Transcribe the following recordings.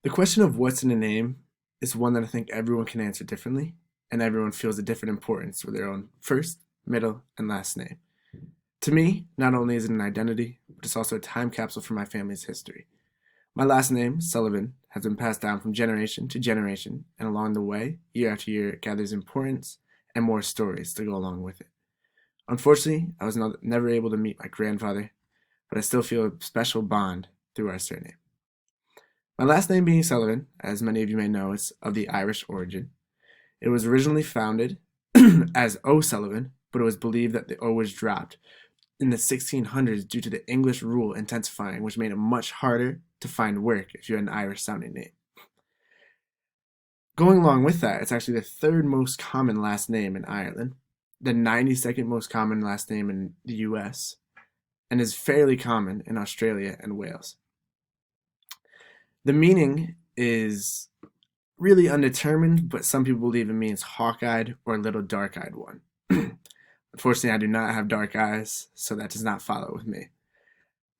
The question of what's in a name is one that I think everyone can answer differently, and everyone feels a different importance for their own first, middle, and last name. To me, not only is it an identity, but it's also a time capsule for my family's history. My last name, Sullivan, has been passed down from generation to generation, and along the way, year after year, it gathers importance and more stories to go along with it. Unfortunately, I was never able to meet my grandfather, but I still feel a special bond through our surname. My last name being Sullivan, as many of you may know, is of the Irish origin. It was originally founded as O'Sullivan, but it was believed that the O was dropped in the 1600s due to the English rule intensifying, which made it much harder to find work if you had an Irish sounding name. Going along with that, it's actually the third most common last name in Ireland, the 92nd most common last name in the US, and is fairly common in Australia and Wales. The meaning is really undetermined, but some people believe it means hawk-eyed or little dark-eyed one. Unfortunately, I do not have dark eyes, so that does not follow with me.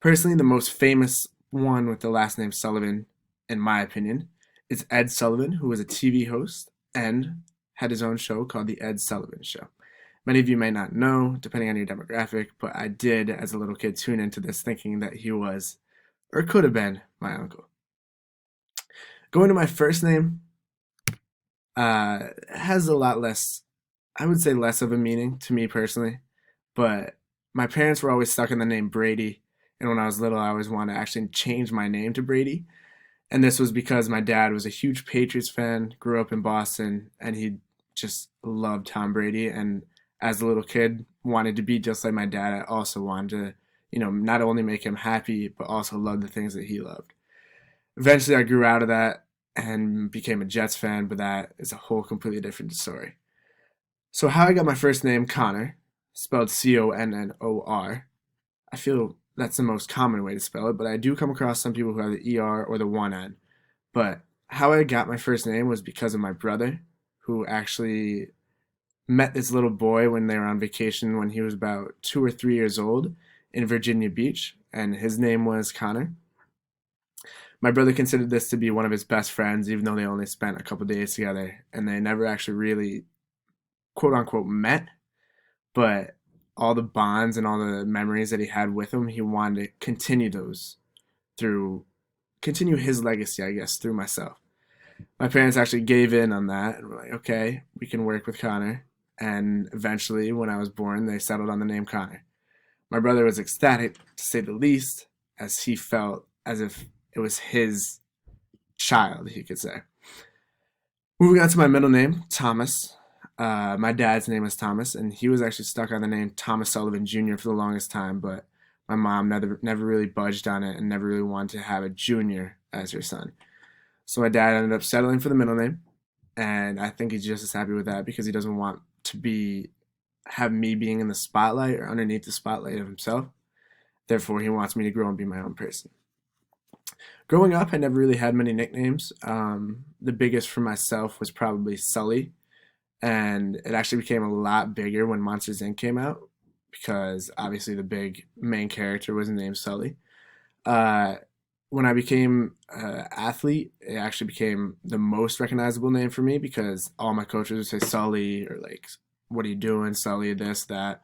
Personally, the most famous one with the last name Sullivan, in my opinion, is Ed Sullivan, who was a TV host and had his own show called The Ed Sullivan Show. Many of you may not know, depending on your demographic, but I did, as a little kid, tune into this thinking that he was, or could have been, my uncle. Going to my first name has a lot less, I would say less of a meaning to me personally, but my parents were always stuck in the name Brady, and when I was little, I always wanted to actually change my name to Brady, and this was because my dad was a huge Patriots fan, grew up in Boston, and he just loved Tom Brady, and as a little kid, wanted to be just like my dad. I also wanted to, not only make him happy, but also love the things that he loved. Eventually, I grew out of that and became a Jets fan, but that is a whole completely different story. So how I got my first name, Connor, spelled Connor, I feel that's the most common way to spell it, but I do come across some people who have the ER or the one N. But how I got my first name was because of my brother, who actually met this little boy when they were on vacation when he was about 2 or 3 years old in Virginia Beach, and his name was Connor. My brother considered this to be one of his best friends, even though they only spent a couple days together, and they never actually really, quote unquote, met. But all the bonds and all the memories that he had with him, he wanted to continue those through, continue his legacy, I guess, through myself. My parents actually gave in on that and were like, okay, we can work with Connor. And eventually, when I was born, they settled on the name Connor. My brother was ecstatic, to say the least, as he felt as if it was his child, he could say. Moving on to my middle name, Thomas. My dad's name is Thomas, and he was actually stuck on the name Thomas Sullivan Jr. for the longest time, but my mom never really budged on it and never really wanted to have a junior as her son. So my dad ended up settling for the middle name, and I think he's just as happy with that because he doesn't want to have me being in the spotlight or underneath the spotlight of himself. Therefore, he wants me to grow and be my own person. Growing up, I never really had many nicknames. The biggest for myself was probably Sully, and it actually became a lot bigger when Monsters Inc. came out because obviously the big main character was named Sully. Uh, when I became an athlete, it actually became the most recognizable name for me because all my coaches would say Sully or like, "What are you doing, Sully?" This, that,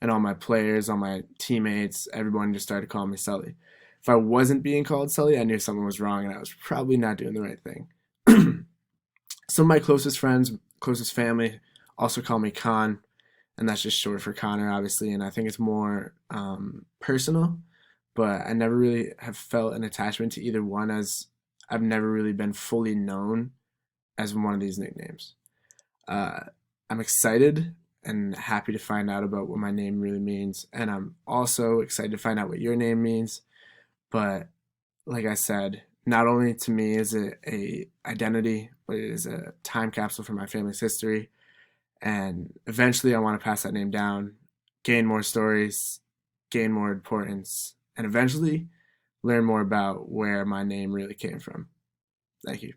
and all my players, all my teammates, everyone just started calling me Sully. If I wasn't being called Sully, I knew something was wrong and I was probably not doing the right thing. Some of my closest friends, closest family, also call me Con, and that's just short for Connor, obviously. And I think it's more personal, but I never really have felt an attachment to either one, as I've never really been fully known as one of these nicknames. Uh, I'm excited and happy to find out about what my name really means, and I'm also excited to find out what your name means. But like I said, not only to me is it a identity, but it is a time capsule for my family's history. And eventually I want to pass that name down, gain more stories, gain more importance, and eventually learn more about where my name really came from. Thank you.